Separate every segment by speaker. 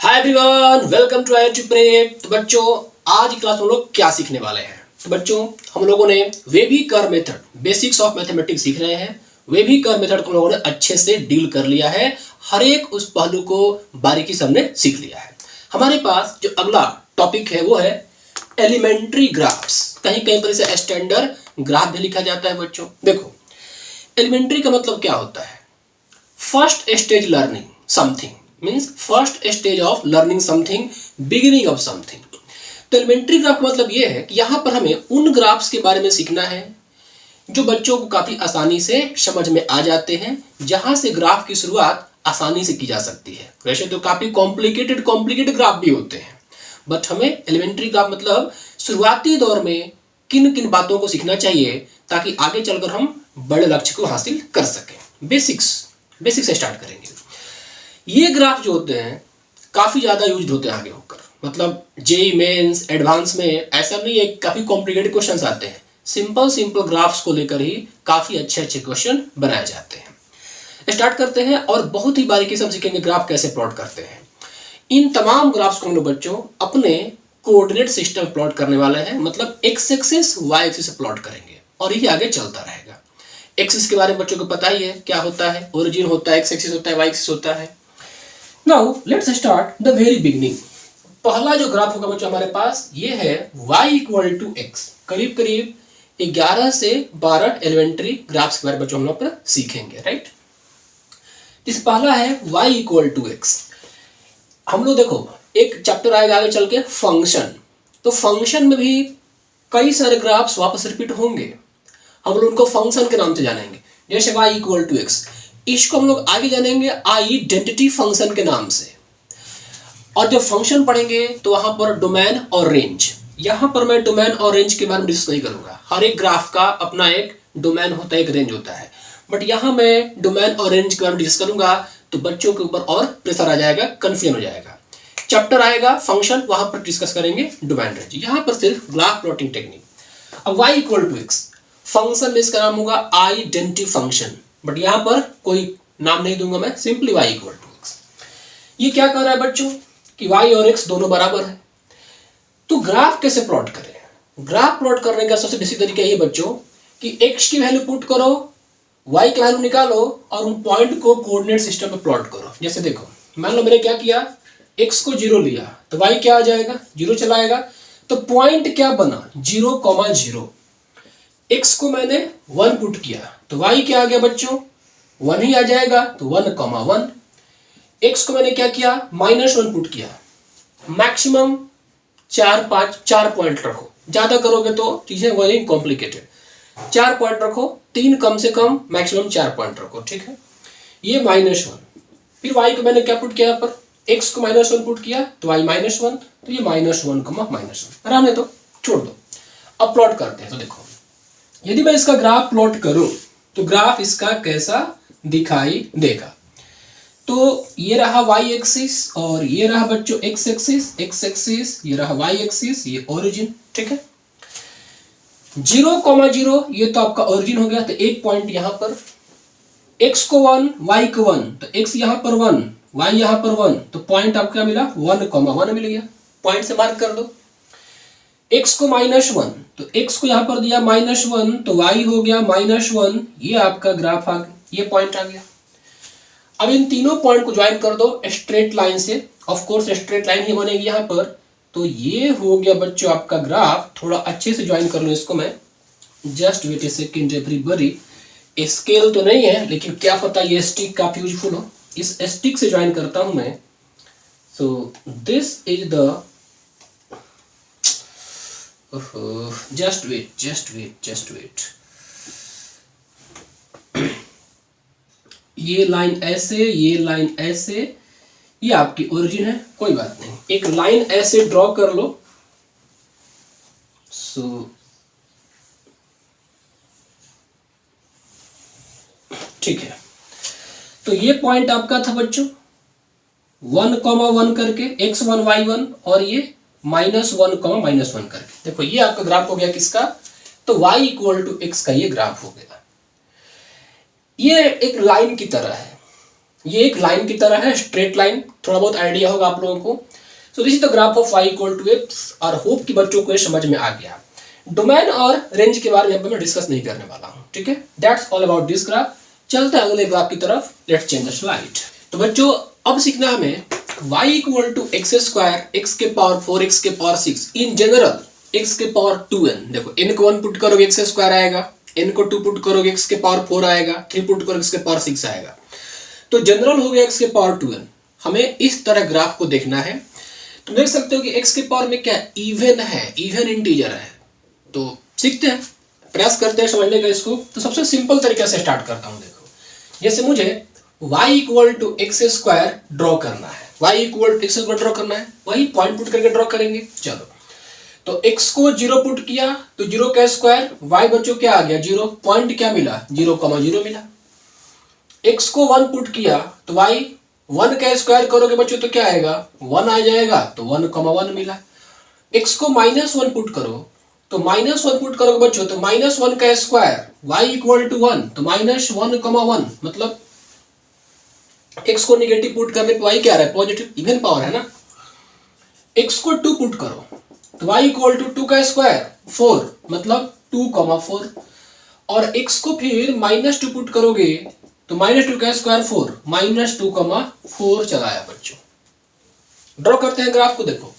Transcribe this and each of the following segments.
Speaker 1: Hi everyone, welcome to IIT prep. तो बच्चों, आज की क्लास में हम लोग क्या सीखने वाले हैं? तो बच्चों, हम लोगों ने wavy curve method, basics of mathematics सीख रहे हैं। वेबी कर्व मेथड को हम लोगों ने अच्छे से डील कर लिया है, हर एक उस पहलू को बारीकी से हमने सीख लिया है। हमारे पास जो अगला टॉपिक है वो है एलिमेंट्री ग्राफ्स। कहीं कहीं पर इसे स्टैंडर्ड ग्राफ भी लिखा जाता है। बच्चों देखो, एलिमेंट्री का मतलब क्या होता है? First stage learning something, means first stage of learning something, beginning of something. तो एलिमेंट्री ग्राफ का मतलब यह है कि यहां पर हमें उन ग्राफ्स के बारे में सीखना है जो बच्चों को काफी आसानी से समझ में आ जाते हैं, जहां से ग्राफ की शुरुआत आसानी से की जा सकती है। वैसे तो काफी कॉम्प्लिकेटेड ग्राफ भी होते हैं, बट हमें एलिमेंट्री ग्राफ मतलब शुरुआती दौर में किन किन बातों को सीखना चाहिए ताकि आगे चलकर हम बड़े लक्ष्य को हासिल कर सकें। बेसिक्स से स्टार्ट करेंगे। ये ग्राफ जो होते हैं काफ़ी ज़्यादा यूज होते हैं आगे होकर, मतलब जेई मेंस एडवांस में ऐसा नहीं है, काफ़ी कॉम्प्लिकेटेड क्वेश्चंस आते हैं। सिंपल ग्राफ्स को लेकर ही काफ़ी अच्छे क्वेश्चन बनाए जाते हैं। स्टार्ट करते हैं और बहुत ही बारीकी से हम सीखेंगे ग्राफ कैसे प्लॉट करते हैं। इन तमाम ग्राफ्स को हम लोग बच्चों अपने कोऑर्डिनेट सिस्टम प्लॉट करने वाले हैं, मतलब एक्स एक्सिस वाई एक्सिस से प्लॉट करेंगे और यही आगे चलता रहेगा। एक्सिस के बारे में बच्चों को पता ही है क्या होता है, ओरिजिन होता है, एक्स एक्सिस होता है, वाई एक्सिस होता है। Now let's start the very beginning. पहला जो ग्राफ होगा बच्चों हमारे पास ये है y इक्वल टू एक्स। करीब करीब 11 से 12 एलिमेंट्री ग्राफ्स के बारे में बच्चों हम लोग पर सीखेंगे, राइट। इस पहला है y इक्वल टू एक्स। हम लोग देखो एक चैप्टर आएगा आगे चल के फंक्शन, तो फंक्शन में भी कई सारे ग्राफ्स वापस रिपीट होंगे। हम लोग उनको फंक्शन के नाम से जानेंगे, जैसे y इक्वल टू एक्स। इसको हम लोग आगे जानेंगे आइडेंटिटी फंक्शन के नाम से। और जब फंक्शन पढ़ेंगे तो वहां पर डोमेन और रेंज, यहां पर मैं डोमेन और रेंज के बारे में डिस्कस नहीं करूंगा। हर एक ग्राफ का अपना एक डोमेन होता है, एक रेंज होता है, बट यहां मैं डोमेन और रेंज के बारे में डिस्कस करूंगा तो बच्चों के ऊपर और प्रेशर आ जाएगा, कंफ्यूजन हो जाएगा। चैप्टर आएगा फंक्शन, वहां पर डिस्कस करेंगे डोमेन रेंज, यहां पर सिर्फ ग्राफ प्लॉटिंग टेक्निक। अब y equal to x function में इसका नाम होगा आइडेंटिटी फंक्शन, बट यहां पर कोई नाम नहीं दूंगा मैं, simply y equal to x. ये क्या कर रहा है बच्चों कि y और x दोनों बराबर है। तो ग्राफ कैसे प्लॉट करें? ग्राफ प्लॉट करने का सबसे बेसिक तरीका ये बच्चों कि x की वैल्यू पुट करो, y की वैल्यू निकालो और उन पॉइंट को कोऑर्डिनेट सिस्टम में प्लॉट करो। जैसे देखो, मान लो मैंने क्या किया, x को 0 लिया तो y क्या आ जाएगा, 0 चला आएगा। तो पॉइंट क्या बना, 0,0। x को मैंने 1 पुट किया तो y क्या आ गया बच्चों, 1 ही आ जाएगा, तो 1,1। x को मैंने क्या किया, -1 पुट किया। मैक्सिमम 4 पॉइंट रखो, ज्यादा करोगे तो चीजें हो जाएंगी कॉम्प्लिकेटेड। 4 पॉइंट रखो, 3 कम से कम, मैक्सिमम 4 पॉइंट रखो, ठीक है। ये -1। फिर y को मैंने क्या पुट किया, यहाँ पर x को -1 पुट किया तो y -1, तो ये -1,-1 रहने दो, छोड़ दो। अब प्लॉट करते हैं। तो देखो, यदि मैं इसका ग्राफ प्लॉट करूं तो ग्राफ इसका कैसा दिखाई देगा। तो ये रहा y एक्सिस और ये रहा बच्चों x एक्सिस, ये रहा y एक्सिस, ये ओरिजिन, ठीक है। 0,0 ये तो आपका ओरिजिन हो गया, तो एक पॉइंट यहां पर, x को 1 y को 1, तो x यहां पर 1 y यहां पर 1, तो पॉइंट आपका मिला 1,1 मिल गया, पॉइंट से मार्क कर दो। x को -1, तो x को यहां पर दिया -1, तो y हो गया -1, ये आपका ग्राफ आ गया, ये पॉइंट आ गया। अब इन तीनों पॉइंट को ज्वाइन कर दो स्ट्रेट लाइन से, ऑफ कोर्स स्ट्रेट लाइन ही बनेगी यहां पर। तो ये हो गया बच्चों आपका ग्राफ। थोड़ा अच्छे से ज्वाइन कर लो इसको, मैं जस्ट वेट ए सेकंड एवरीबॉडी। स्केल तो नहीं है, लेकिन क्या पता ये स्टिक काफी यूजफुल हो। इस स्टिक से ज्वाइन करता हूं मैं। So this is the, just wait. ये लाइन ऐसे, ये लाइन ऐसे, ये आपकी ओरिजिन है, कोई बात नहीं। एक लाइन ऐसे ड्रॉ कर लो। सो ठीक है, तो ये पॉइंट आपका था बच्चों 1,1 करके, x1 y1, और ये -1,-1 करके। देखो ये आपका ग्राफ हो गया किसका, तो y इक्वल टू एक्स का ये ग्राफ हो गया। ये एक लाइन की तरह है, ये एक लाइन की तरह है, स्ट्रेट लाइन, थोड़ा बहुत आइडिया होगा आप लोगों को। So this is the graph of y equal to x, और होप कि बच्चों को ये समझ में आ गया। डोमेन और रेंज के बारे में मैं डिस्कस नहीं करने वाला हूँ, ठीक है। That's all about this graph. चलते हैं अगले ग्राफ की तरफ। Let's change the slide. तो बच्चों अब सीखना हमें y equal to x square, x के पावर 4, एक्स के पावर 6, इन जनरल एक्स के पावर 2n। देखो n को 1 पुट करोगे एक्स स्क्वायर आएगा, n को 2 पुट करोगे एक्स के पावर 4 आएगा, 3 पुट करोगे एक्स के पावर 6 आएगा। तो जनरल हो गया एक्स के पावर 2n। हमें इस तरह ग्राफ को देखना है। तो देख सकते हो कि एक्स के पावर में क्या इवन है, इवन इंटीजर है। तो सीखते हैं, प्रयास करते हैं समझने का इसको। तो सबसे सिंपल तरीके से स्टार्ट करता हूं। देखो जैसे मुझे y equal to x square draw करना है, y equal to x square draw करना है, वही पॉइंट पुट करके ड्रॉ करेंगे। चलो तो x को 0 पुट किया तो 0 का स्क्वायर, y बच्चों क्या आ गया 0, पॉइंट क्या मिला 0,0 मिला। x को 1 पुट किया तो y 1 का स्क्वायर करोगे बच्चों तो क्या आएगा 1 आ जाएगा, तो 1,1 मिला। x को -1 पुट करो तो -1 पुट करोगे बच्चों तो -1 का स्क्वायर, y इक्वल टू 1 तो -1,1, मतलब x को निगेटिव पुट करने पे y क्या आ रहा है पॉजिटिव, इवन पावर है ना। x को 2 पुट करो तो y इक्वल टू 2 का स्क्वायर 4, मतलब 2,4, और x को फिर -2 पुट करोगे तो -2 का स्क्वायर 4, -2,4 चला आया बच्चों। ड्रॉ करते हैं ग्राफ को। देखो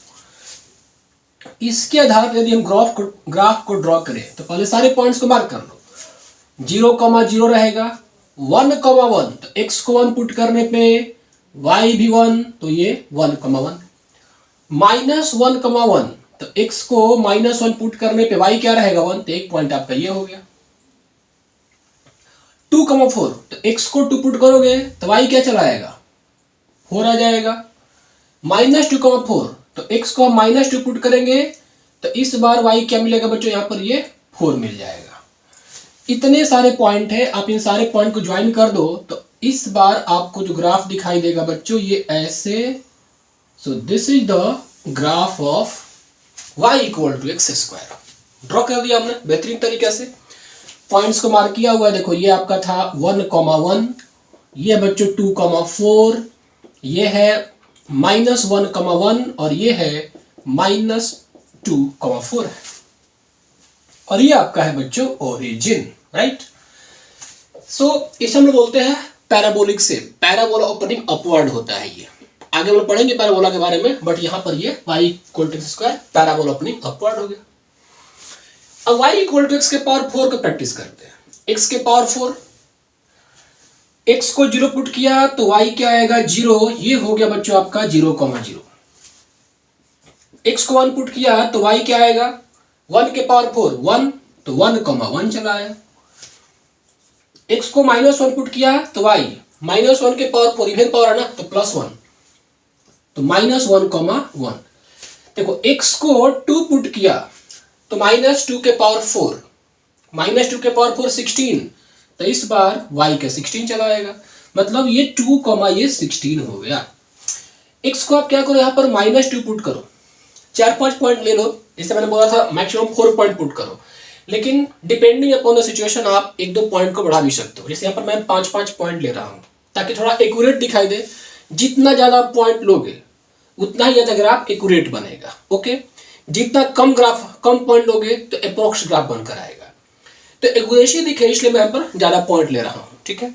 Speaker 1: इसके आधार पर यदि हम ग्राफ को ड्रॉ करें तो पहले सारे पॉइंट्स को मार्क कर लो। 0,0 रहेगा, 1,1 तो x को 1 पुट करने पे y भी 1 तो ये 1,1, -1,1 तो x को -1 पुट करने पे y क्या रहेगा 1, तो एक पॉइंट आपका ये हो गया। 2,4 तो x को 2 पुट करोगे तो y क्या चला आएगा 4 आ जाएगा। -2,4 तो x को हम -2 पुट करेंगे तो इस बार y क्या मिलेगा बच्चों, यहाँ पर ये 4 मिल जाएगा। इतने सारे पॉइंट है, आप इन सारे पॉइंट को ज्वाइन कर दो तो इस बार आपको जो ग्राफ दिखाई देगा बच्चों ये ऐसे। So this is the graph of y equal to x square. Draw कर दिया हमने बेहतरीन तरीके से, पॉइंट्स को मार्क किया हुआ है। देखो ये आपका था 1,1, ये बच्चों 2,4, ये है -1,1 और ये है -2,4 है, और ये आपका है बच्चों ओरिजिन, राइट। सो इसे हम लोग बोलते हैं पैराबोलिक से, पैराबोला ओपनिंग अपवर्ड होता है ये। आगे हम लोग पढ़ेंगे पैराबोला के बारे में, बट यहां पर ये y equal to x square parabola opening upward हो गया। अब y इक्वल टू एक्स के पावर 4 को प्रैक्टिस करते हैं। x के पावर 4, x को 0 पुट किया तो y क्या आएगा 0, ये हो गया बच्चों आपका 0,0। x को 1 पुट किया तो y क्या आएगा 1 के पावर 4 1 तो 1,1 चला आया। x को -1 पुट किया तो y -1 के पावर 4 इवन पावर है ना तो +1 तो -1,1। देखो x को 2 पुट किया तो -2 के पावर 4, -2 के पावर 4 16, तो इस बार y का 16 चला आएगा, मतलब ये 2, ये 16 हो गया। x को आप क्या करो यहाँ पर -2 पुट करो, 4-5 पॉइंट ले लो। जैसे मैंने बोला था मैक्सिमम 4 पॉइंट पुट करो, लेकिन डिपेंडिंग अपॉन द सिचुएशन आप 1-2 पॉइंट को बढ़ा भी सकते हो। जैसे यहाँ पर मैं 5-5 पॉइंट ले रहा हूँ ताकि थोड़ा एक्यूरेट दिखाई दे। जितना ज्यादा पॉइंट लोगे उतना ही ज्यादा ग्राफ एक्यूरेट बनेगा, ओके। जितना कम पॉइंट लोगे तो अप्रोक्स ग्राफ बनकर आएगा। तो एक्यूरेसी दिखे इसलिए मैं यहाँ पर ज्यादा पॉइंट ले रहा हूँ, ठीक है।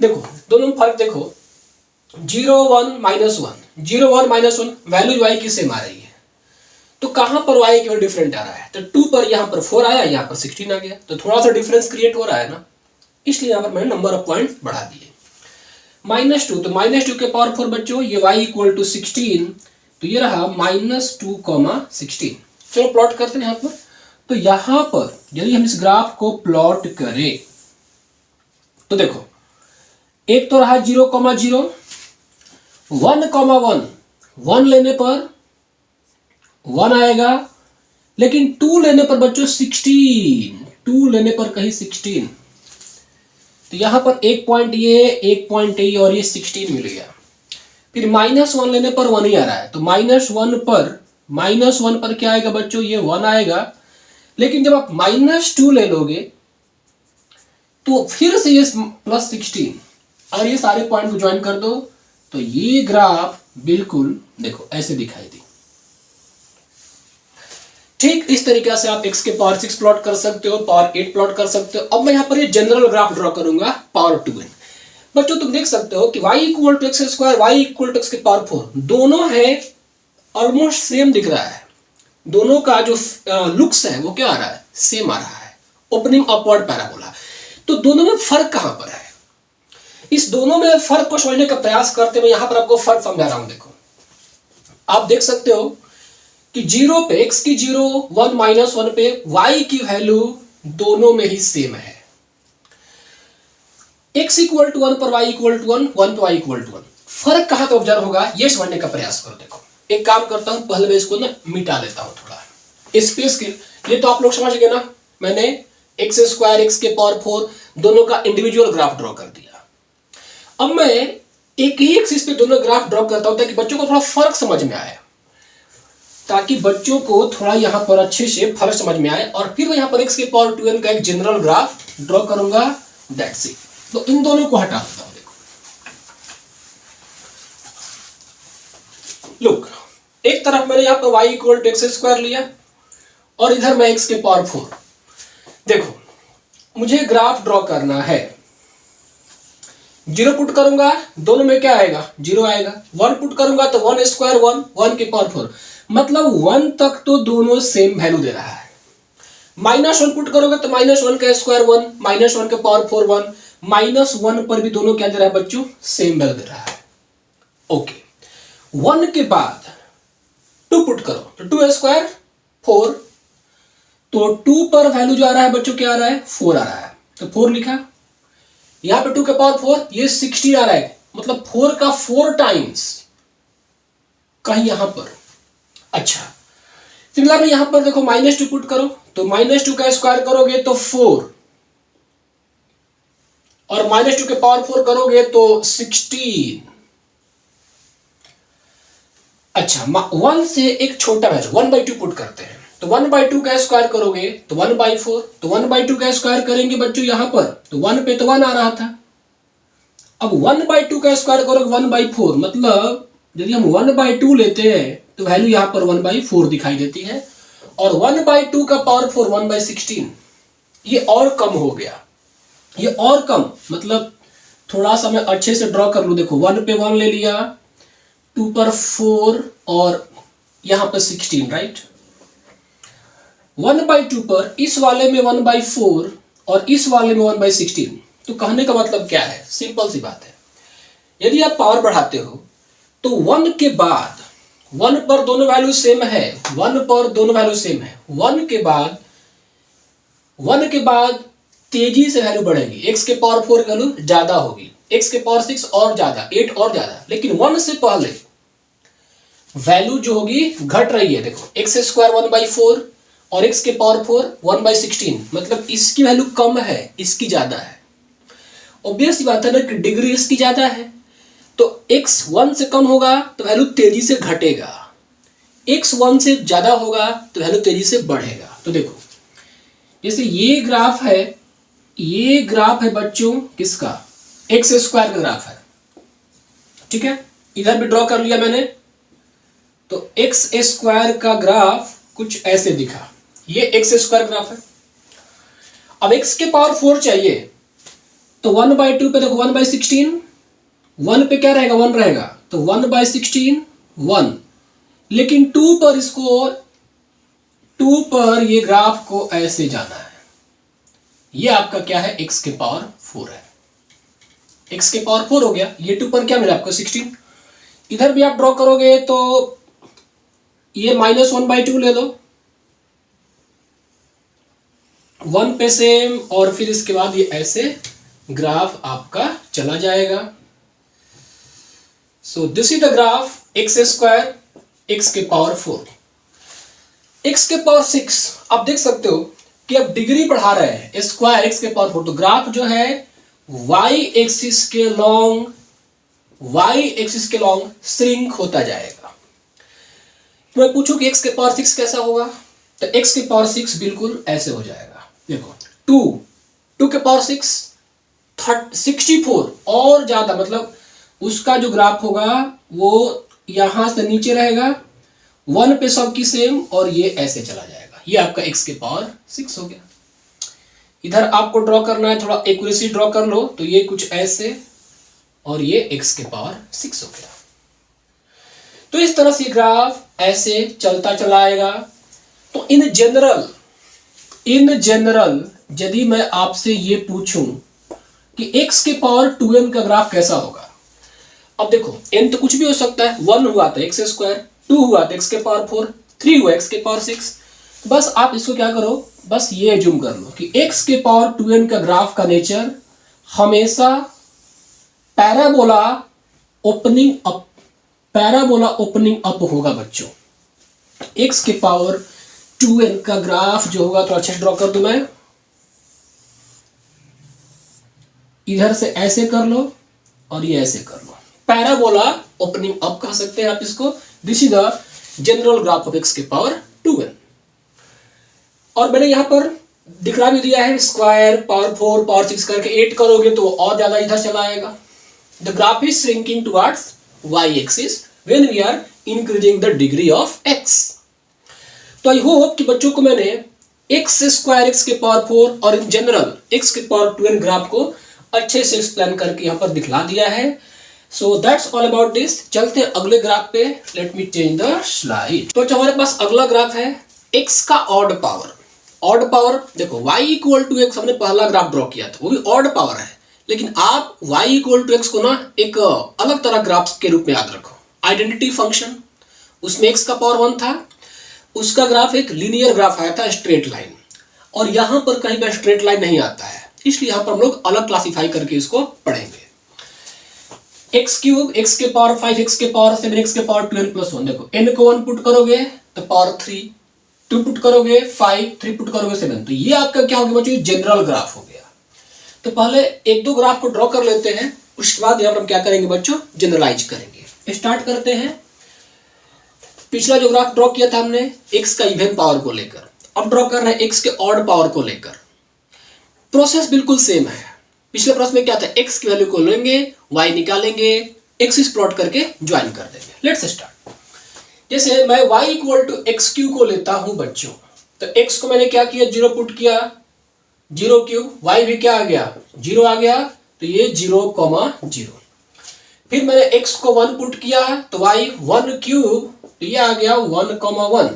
Speaker 1: देखो दोनों में फर्क देखो, 0, 1, -1, 0, 1, -1 वैल्यू y की सेम आ रही है, तो कहां पर y केवल डिफरेंट आ रहा है, तो 2 पर यहाँ पर 4 आया, यहाँ पर 16 आ गया, तो थोड़ा सा डिफरेंस क्रिएट हो रहा है ना, इसलिए यहाँ पर मैंने नंबर ऑफ पॉइंट बढ़ा दिए। -2 तो -2 के पावर 4 बच्चों ये y इक्वल टू 16, तो ये रहा -2,16। चलो प्लॉट करते हैं यहाँ पर। तो यहां पर यदि हम इस ग्राफ को प्लॉट करें तो देखो एक तो रहा 0,0, 1,1, 1 लेने पर 1 आएगा, लेकिन 2 लेने पर बच्चों 16, 2 लेने पर कहीं 16, तो यहां पर एक पॉइंट ये और ये 16 मिल गया। फिर -1 लेने पर 1 ही आ रहा है, तो -1 पर क्या आएगा बच्चों, ये 1 आएगा, लेकिन जब आप -2 ले लोगे तो फिर से ये +16, और ये सारे पॉइंट को ज्वाइन कर दो तो ये ग्राफ बिल्कुल देखो ऐसे दिखाई दी। ठीक इस तरीके से आप x के पावर 6 प्लॉट कर सकते हो, पावर 8 प्लॉट कर सकते हो। अब मैं यहाँ पर ये जनरल ग्राफ ड्रॉ करूंगा पावर 2n। बच्चों तुम देख सकते हो कि y equal to x square, y equal to x के पावर 4, दोनों है ऑलमोस्ट सेम दिख रहा है। दोनों का जो लुक्स है वो क्या आ रहा है, सेम आ रहा है, ओपनिंग अपवर्ड पैराबोला। तो दोनों में फर्क कहां पर है, इस दोनों में फर्क को समझने का प्रयास करते हुए यहां पर आपको फर्क समझा रहा हूं। देखो आप देख सकते हो कि 0 पे x की 0, 1 माइनस 1 पे y की वैल्यू दोनों में ही सेम है। x इक्वल टू 1 पर y इक्वल टू 1, 1 पे y इक्वल टू 1। फर्क कहां पे ऑब्जर्व होगा ये समझने का प्रयास करो। देखो एक काम करता हूं, पहले मैं इसको ना मिटा लेता हूं थोड़ा स्पेस के। ये तो आप लोग समझ गए ना, मैंने एक्स स्क्वायर, एक्स के पावर 4 दोनों का इंडिविजुअल ग्राफ ड्रॉ कर दिया। अब मैं एक ही एक्सिस पे दोनों ग्राफ ड्रॉ करता हूं ताकि बच्चों को थोड़ा फर्क समझ में आए, ताकि बच्चों को थोड़ा यहां पर अच्छे से फर्क समझ में आए। और फिर मैं यहां पर x के पावर 2n का एक जनरल ग्राफ ड्रॉ करूंगा, दैट्स इट। तो इन दोनों को हटा देता हूं। देखो लुक, एक तरफ मैंने यहां पर y equal to x square लिया और इधर मैं x के पावर 4। देखो मुझे ग्राफ ड्रॉ करना है, 0 पुट करूंगा दोनों में क्या आएगा, 0 आएगा। 1 पुट करूंगा तो 1 स्क्वायर 1, 1 के पावर 4, मतलब 1 तक तो दोनों सेम वैल्यू दे रहा है। -1 पुट करोगे तो -1 का स्क्वायर 1, -1 के पावर 4 1, -1 पर भी दोनों क्या दे रहा है बच्चों, सेम वैल्यू दे रहा है। ओके 1 के बाद 2 पुट करो तो 2 स्क्वायर 4, तो 2 पर वैल्यू जो आ रहा है बच्चों क्या आ रहा है, 4 आ रहा है, तो 4 लिखा। यहां पे 2 के पावर 4 ये 16 आ रहा है, मतलब 4 का 4 टाइम्स कहीं यहां पर। अच्छा सिमिलरली यहां पर देखो -2 पुट करो तो -2 का स्क्वायर करोगे तो 4 और -2 के पावर 4 करोगे तो 16। अच्छा 1 से एक छोटा वैल्यू 1/2 पुट करते हैं तो 1/2 का स्क्वायर करोगे तो 1/4, तो 1/2 का स्क्वायर करेंगे बच्चों यहां पर तो 1 पे तो 1 आ रहा था। अब 1/2 का स्क्वायर करोगे 1/4, मतलब यदि हम 1/2 लेते हैं तो वैल्यू यहां पर 1/4 दिखाई देती है। और 1/2 का पावर 4 1/16, ये और कम हो गया, ये और कम, मतलब थोड़ा सा मैं अच्छे से ड्रॉ कर लूं। देखो 1 पे 1 ले लिया, 2 पर 4 और यहां पर 16, राइट। 1/2 पर इस वाले में 1/4 और इस वाले में 1/16। तो कहने का मतलब क्या है, सिंपल सी बात है, यदि आप पावर बढ़ाते हो तो 1 के बाद 1 पर दोनों वैल्यू सेम है, 1 पर दोनों वैल्यू सेम है, 1 के बाद तेजी से वैल्यू बढ़ेगी। x के पावर 4 वैल्यू ज्यादा होगी, x के पावर 6 और ज्यादा, 8 और ज्यादा, लेकिन 1 से पहले वैल्यू जो होगी घट रही है। देखो एक्स स्क्वायर 1/4 और x के पावर 4 1/16, मतलब इसकी वैल्यू कम है, इसकी ज्यादा है। ऑब्वियस सी बात है ना कि डिग्री इसकी ज्यादा है, तो x 1 से कम होगा तो वैल्यू तेजी से घटेगा, x 1 से ज्यादा होगा तो वैल्यू तेजी से बढ़ेगा। तो देखो जैसे ये ग्राफ है, ये ग्राफ है बच्चों किसका, एक्स स्क्वायर का ग्राफ है, ठीक है। इधर भी ड्रॉ कर लिया मैंने, तो एक्स स्क्वायर का ग्राफ कुछ ऐसे दिखा, ये एक्स स्क्वायर ग्राफ है। अब x के पावर 4 चाहिए तो 1/2 पे देखो 1/16, 1 पे क्या रहेगा, 1 रहेगा, तो 1/16 1, लेकिन 2 पर इसको 2 पर ये ग्राफ को ऐसे जाना है। ये आपका क्या है, x के पावर 4 है, x के पावर 4 हो गया। ये 2 पर क्या मिला आपको 16। इधर भी आप ड्रॉ करोगे तो ये -1/2 ले लो, 1 पे सेम, और फिर इसके बाद ये ऐसे ग्राफ आपका चला जाएगा। सो this is the graph x square x के पावर 4, एक्स के पावर 6। आप देख सकते हो कि अब डिग्री बढ़ा रहे हैं, स्क्वायर एक्स के पावर 4, तो ग्राफ जो है y एक्सिस के लॉन्ग श्रिंक होता जाएगा। मैं पूछूं कि x के पावर 6 कैसा होगा, तो x के पावर 6 बिल्कुल ऐसे हो जाएगा। देखो 2 के पावर 6 64 और ज्यादा, मतलब उसका जो ग्राफ होगा वो यहां से नीचे रहेगा, 1 पे सबकी सेम, और ये ऐसे चला जाएगा। ये आपका x के पावर 6 हो गया। इधर आपको ड्रॉ करना है, थोड़ा एक्यूरेसी ड्रॉ कर लो, तो ये कुछ ऐसे, और ये x के पावर 6 हो गया। तो इस तरह से ग्राफ ऐसे चलता चला आएगा। तो इन जनरल यदि मैं आपसे ये पूछूं कि x के पावर 2n का ग्राफ कैसा होगा, अब देखो n तो कुछ भी हो सकता है, 1 हुआ तो x स्क्वायर, 2 हुआ तो x के पावर 4, 3 हुआ x के पावर 6। बस आप इसको क्या करो, बस ये जूम कर लो कि x के पावर 2n का ग्राफ का नेचर हमेशा पैराबोला ओपनिंग अप होगा बच्चों। x के पावर 2n का ग्राफ जो होगा, तो अच्छे से ड्रॉ कर दूं मैं, इधर से ऐसे कर लो और ये ऐसे कर लो, पैराबोला ओपनिंग अप कह सकते हैं आप इसको। This is the general graph of x के पावर 2n। और मैंने यहां पर दिखला भी दिया है, स्क्वायर, पावर 4, पावर 6 करके 8 करोगे तो और ज्यादा इधर चला आएगा। The graph is shrinking towards y axis when we are increasing the degree of x। तो आई होप कि बच्चों को मैंने x स्क्वायर x के पावर 4 और इन जनरल x के पावर 2n ग्राफ को अच्छे से एक्सप्लेन करके यहाँ पर दिखला दिया है। So that's all about this. चलते हैं अगले ग्राफ पे। Let me change the slide. तो हमारे पास अगला ग्राफ है x का ऑड पावर। ऑड पावर देखो, y इक्वल टू x हमने पहला ग्राफ ड्रॉ किया था, वो भी ऑड पावर है, लेकिन आप y इक्वल टू x को ना एक अलग तरह ग्राफ के रूप में याद रखो। आइडेंटिटी फंक्शन, उसमें x का पावर 1 था, उसका ग्राफ एक लीनियर ग्राफ आया था, स्ट्रेट लाइन, और यहां पर कहीं पर स्ट्रेट लाइन नहीं आता है, इसलिए यहां पर हम लोग अलग क्लासिफाई करके इसको पढ़ेंगे। x क्यूब, x के पावर 5, x के पावर 7, x के पावर 12 प्लस 1। देखो n को 1 पुट करोगे तो पावर 3, 2 पुट करोगे 5, 3 पुट करोगे 7। तो ये आपका क्या हो गया बच्चों, जनरल ग्राफ हो गया। तो पहले एक दो ग्राफ को ड्रॉ कर लेते हैं, उसके बाद यहाँ पर हम क्या करेंगे बच्चों, जनरलाइज करेंगे। स्टार्ट करते हैं। पिछला जो ग्राफ ड्रॉ किया था हमने x का इवन पावर को लेकर, अब ड्रॉ कर रहे हैं x के ऑड पावर को लेकर। प्रोसेस बिल्कुल सेम है। पिछले प्रोसेस में क्या था, x की वैल्यू को लेंगे, y निकालेंगे, एक्सिस प्लॉट करके ज्वाइन कर देंगे। Let's start. जैसे मैं y equal to x cube को लेता हूं बच्चों, तो x को मैंने क्या किया, 0 पुट किया, 0 क्यूब, y भी क्या आ गया, 0 आ गया, तो ये 0,0। फिर मैंने x को 1 पुट किया तो y 1 क्यूब, तो ये आ गया 1,1।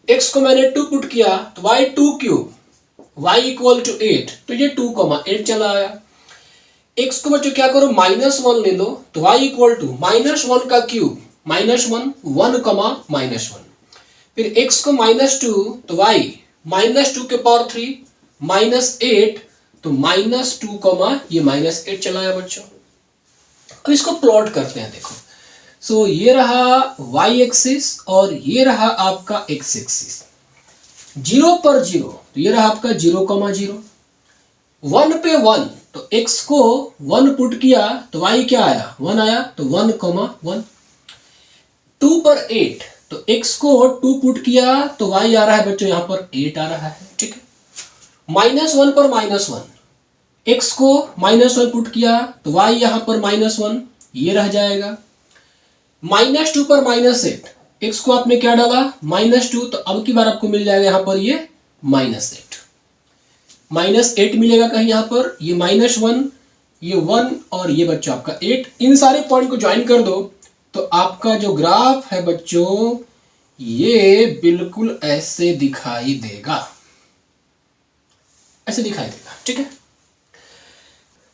Speaker 1: x को मैंने 2 पुट किया तो y 2 cube, y equal to 8, तो ये 2,8 चला आया। x को बच्चों क्या करो, -1 ले लो, तो y इक्वल टू -1 का क्यूब, -1, 1,-1। फिर x को -2 तो y -2 के पावर 3, -8, तो -2, ये -8 चला आया बच्चों। अब इसको प्लॉट करते हैं। देखो, सो ये रहा y एक्सिस और ये रहा आपका x एक्सिस। 0 पर 0, तो ये रहा आपका 0,0। 1 पे 1, तो x को 1 पुट किया तो y क्या आया, 1 आया, तो 1,1। 2 पर 8, तो x को 2 पुट किया तो y आ रहा है बच्चों यहाँ पर 8 आ रहा है, ठीक है। -1 पर -1, x को -1 पुट किया तो y यहाँ पर -1, ये रह जाएगा। -2 पर -8, x को आपने क्या डाला, -2, तो अब की बार आपको मिल जाएगा यहाँ पर ये -8। -8 मिलेगा कहीं यहाँ पर, ये -1, ये 1 और ये बच्चों आपका 8। इन सारे पॉइंट को ज्वाइन कर दो तो आपका जो ग्राफ है बच्चों ये बिल्कुल ऐसे दिखाई देगा, ऐसे दिखाई देगा, ठीक है।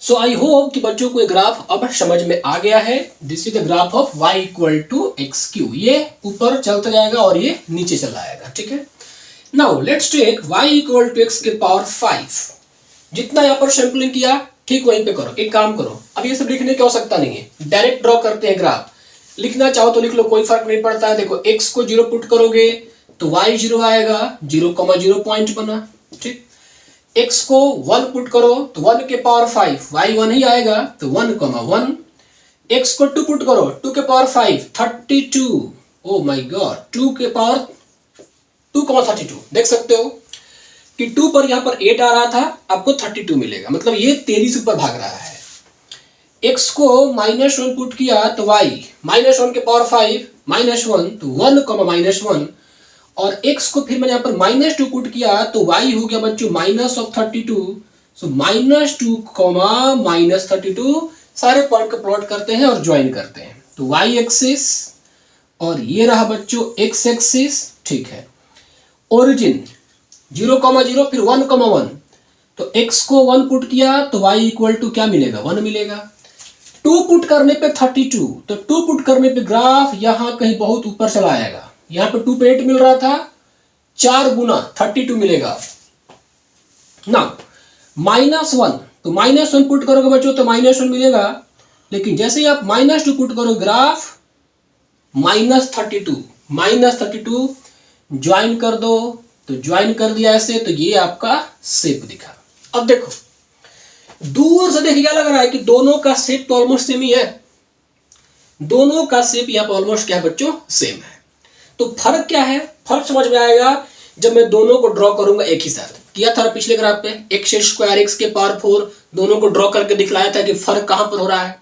Speaker 1: सो आई होप कि बच्चों को ये ग्राफ अब समझ में आ गया है। This is the graph of y equal to x cube. ये ऊपर चलता जाएगा और ये नीचे चला आएगा, ठीक है। Now let's take y equal to x के पावर 5। जितना यहाँ पर सैंपलिंग किया ठीक वहीं पे करो। एक काम करो, अब ये सब लिखने की आवश्यकता नहीं है, डायरेक्ट ड्रॉ करते हैं ग्राफ। लिखना चाहो तो लिख लो, कोई फर्क नहीं पड़ता है। देखो x को 0 पुट करोगे तो y 0 आएगा, 0,0 पॉइंट बना, ठीक। x को 1 पुट करो तो 1 के पावर 5, y 1 ही आएगा, तो 1,1। x को 2 पुट करो, 2 के पावर 5, 32। ओ माय गॉड, 2 के पावर 2,32 देख सकते हो। कि 2 पर यहाँ पर 8 आ रहा था, आपको 32 मिलेगा, मतलब ये तेजी से ऊपर भाग रहा है। x को -1 पुट किया तो y -1 के पावर 5 -1 तो 1 -1, और x को फिर मैंने यहाँ पर -2 पुट किया तो y हो गया बच्चों -32, सो -2 -32, सारे पॉइंट को प्लॉट करते हैं और ज्वाइन करते हैं, तो y एक्सिस और ये रहा बच्चों x एक्सिस, ठीक है। ओरिजिन 0,0 फिर 1,1, तो x को 1 पुट किया तो y इक्वल टू क्या मिलेगा, 1 मिलेगा। 2 पुट करने पे 32, तो 2 पुट करने पे ग्राफ यहां कहीं बहुत ऊपर चला आएगा, यहां पे 2 पे 8 मिल रहा था, 4 गुना 32 मिलेगा ना। -1, तो -1 पुट करोगे बच्चों तो -1 मिलेगा, लेकिन जैसे ही आप -2 पुट करोगे ग्राफ -32 ज्वाइन कर दो, तो ज्वाइन कर दिया ऐसे, तो ये आपका शेप दिखा। अब देखो दूर से देखिए क्या लग रहा है कि दोनों का शेप तो ऑलमोस्ट सेम ही है, दोनों का शेप यहाँ पर ऑलमोस्ट क्या है बच्चों, सेम है। तो फर्क क्या है, फर्क समझ में आएगा जब मैं दोनों को ड्रॉ करूंगा एक ही साथ। किया था पिछले ग्राफ पे x² x के पावर 4, दोनों को ड्रॉ करके दिखलाया था कि फर्क कहां पर हो रहा है।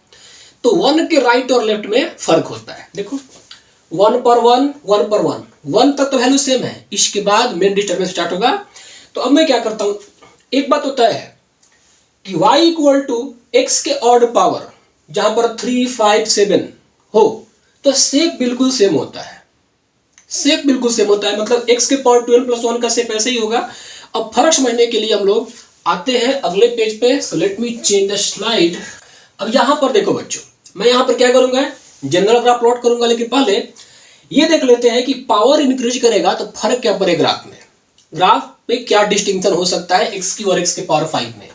Speaker 1: तो 1 के राइट और लेफ्ट में फर्क होता है, देखो 1 पर 1, 1 पर 1, 1 तक तो वैल्यू सेम है, इसके बाद मेन डिस्टर्बेंस स्टार्ट होगा। तो अब मैं क्या करता हूं, एक बात होता है कि y इक्वल टू x के ऑड पावर जहां पर 3, 5, 7 हो, तो शेप बिल्कुल सेम होता है, शेप बिल्कुल सेम होता है, मतलब x के पावर 2n + 1 का शेप ऐसे ही होगा। अब फर्क समझने के लिए हम लोग आते हैं अगले पेज पे, so let me change the slide. अब यहां पर देखो बच्चों, मैं यहां पर क्या करूंगा, जनरल ग्राफ प्लॉट करूंगा, लेकिन पहले ये देख लेते हैं कि पावर इंक्रीज करेगा तो फर्क क्या पड़ेगा ग्राफ में, ग्राफ में क्या डिस्टिंक्शन हो सकता है x³ और x के पावर 5 में।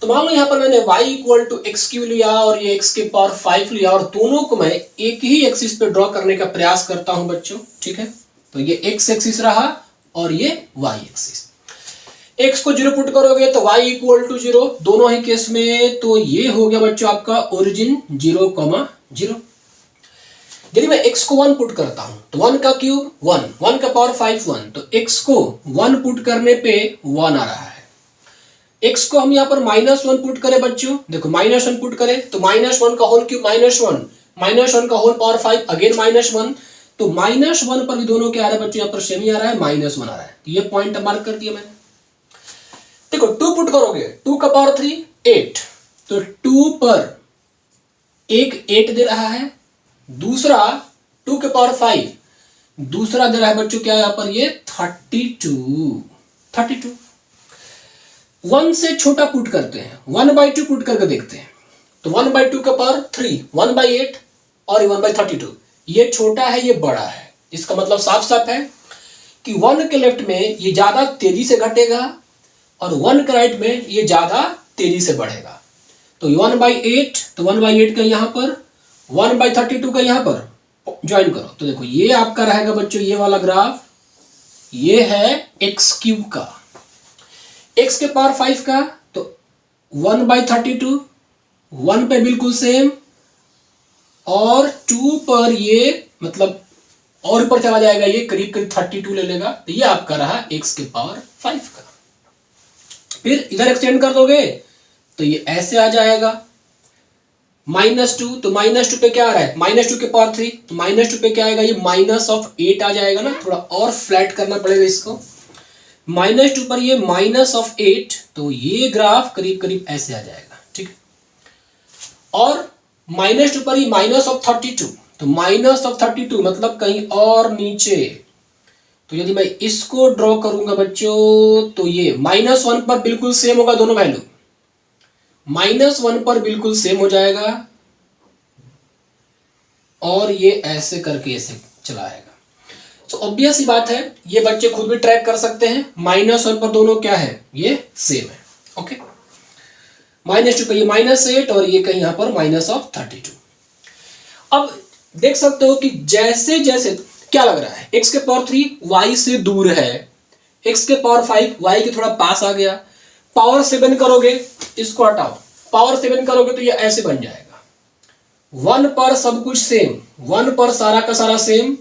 Speaker 1: तो मान लो यहाँ पर मैंने y इक्वल टू x³ लिया और ये x के पावर 5 लिया, और दोनों को मैं एक ही एक्सिस पे ड्रॉ करने का प्रयास करता हूं बच्चों, ठीक है। तो ये x एक्सिस रहा और ये y एक्सिस, x को 0 पुट करोगे तो y इक्वल टू 0 दोनों ही केस में, तो ये हो गया बच्चों आपका ओरिजिन 0,0। यदि मैं x को 1 पुट करता हूं तो 1 का क्यूब 1, 1 का पावर 5 1, तो x को 1 पुट करने पे 1 आ रहा है। x को हम यहाँ पर -1 पुट करें बच्चों, देखो -1 पुट करें तो -1 का होल क्यूब -1 का होल पावर 5 अगेन -1, तो -1 पर भी दोनों क्या आ रहा है बच्चों, यहाँ पर सेम ही आ रहा है, -1 आ रहा है, तो ये पॉइंट मार्क कर दिया मैंने। देखो 2 पुट करोगे, 2 का पावर 3 8, तो 2 पर एक 8 दे रहा है, दूसरा 2 के पावर 5 दूसरा दे रहा है बच्चों क्या यहाँ पर, ये 32। 1 से छोटा पुट करते हैं, 1/2 पुट करके देखते हैं, तो 1/2 का पावर 3 1/8 और 1/32, ये छोटा है ये बड़ा है, इसका मतलब साफ साफ है कि 1 के लेफ्ट में ये ज्यादा तेजी से घटेगा और 1 के राइट में ये ज्यादा तेजी से बढ़ेगा। तो 1/8, तो 1/8 का यहाँ पर, 1/32 का यहाँ पर ज्वाइन करो, तो देखो ये आपका रहेगा बच्चों, ये वाला ग्राफ ये है x³ का, x के पावर 5 का, तो 1/32 1 पे बिल्कुल सेम, और 2 पर ये मतलब और ऊपर चला जाएगा, ये करीब करीब 32 ले लेगा, तो ये आपका रहा x के पावर 5 का। फिर इधर एक्सटेंड कर दोगे तो ये ऐसे आ जाएगा, -2, तो -2 पे क्या आ रहा है, -2 के पावर 3, तो -2 पे क्या आएगा, ये -8 आ जाएगा ना, थोड़ा और फ्लैट करना पड़ेगा इसको, -2 पर ये -8, तो ये ग्राफ करीब करीब ऐसे आ जाएगा, ठीक है। और -2 पर ये -32, तो -32 मतलब कहीं और नीचे, तो यदि मैं इसको ड्रॉ करूंगा बच्चों तो ये -1 पर बिल्कुल सेम होगा, दोनों वैल्यू -1 पर बिल्कुल सेम हो जाएगा, और ये ऐसे करके ऐसे चला आएगा। तो ऑब्वियस ही बात है, ये बच्चे खुद भी ट्रैक कर सकते हैं, -1 पर दोनों क्या है, ये सेम है, ओके। -2 पे ये -8 और ये कहीं यहां पर -32। अब देख सकते हो कि जैसे जैसे क्या लग रहा है, x के पावर 3 y से दूर है, x के पावर 5 y के थोड़ा पास आ गया, पावर 7 करोगे, इसको हटाओ, पावर 7 करोगे तो ये ऐसे बन जाएगा, 1 पर सब कुछ सेम, 1 पर सारा का सारा सेम,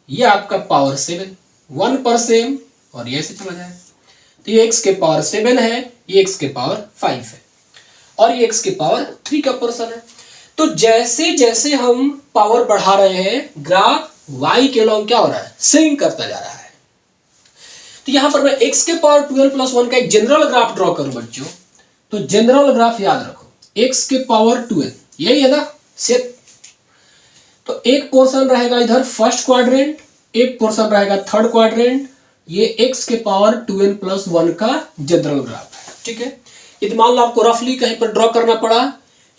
Speaker 1: ये आपका पावर 7, 1 पर सेम, और ये ऐसे चला जाएगा। तो ये x के पावर 7 है, ये x के पावर 5 है और ये x के पावर 3 का पोर्शन है। तो जैसे जैसे हम पावर बढ़ा रहे हैं ग्राफ y के लॉन्ग क्या हो रहा है, सिंक करता जा रहा है। तो यहां पर मैं x के पावर 12 प्लस 1 का एक जनरल ग्राफ ड्रॉ करूं बच्चों, तो जनरल ग्राफ याद रखो x के पावर 12 यही है ना सेट। तो एक पोर्शन रहेगा इधर फर्स्ट क्वाड्रेंट, एक पोर्शन रहेगा थर्ड क्वाड्रेंट, ये x के पावर 12 प्लस 1 का जनरल ग्राफ है। ठीक है, यदि मान लो आपको रफली कहीं पर ड्रॉ करना पड़ा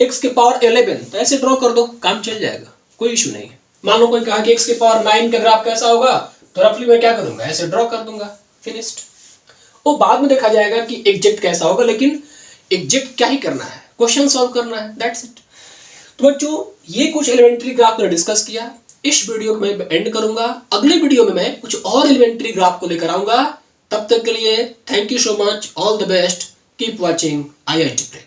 Speaker 1: x के पावर 11 तो ऐसे ड्रॉ कर दो, काम चल जाएगा, कोई इशू नहीं है। मान लो कोई कहा कि x के पावर 9 का ग्राफ कैसा होगा, तो रफली मैं क्या करूंगा, ऐसे ड्रॉ कर दूंगा, फिनिश्ड। वो बाद में देखा जाएगा कि एग्जैक्ट कैसा होगा, लेकिन एग्जैक्ट क्या ही करना है, क्वेश्चन सॉल्व करना है, दैट्स इट। तो बच्चों ये कुछ एलिमेंट्री ग्राफ मैंने डिस्कस किया, इस वीडियो को मैं एंड करूंगा। अगले वीडियो में मैं कुछ और एलिमेंट्री ग्राफ को लेकर आऊंगा। तब तक के लिए thank you so much, all the best, keep watching IIT pray.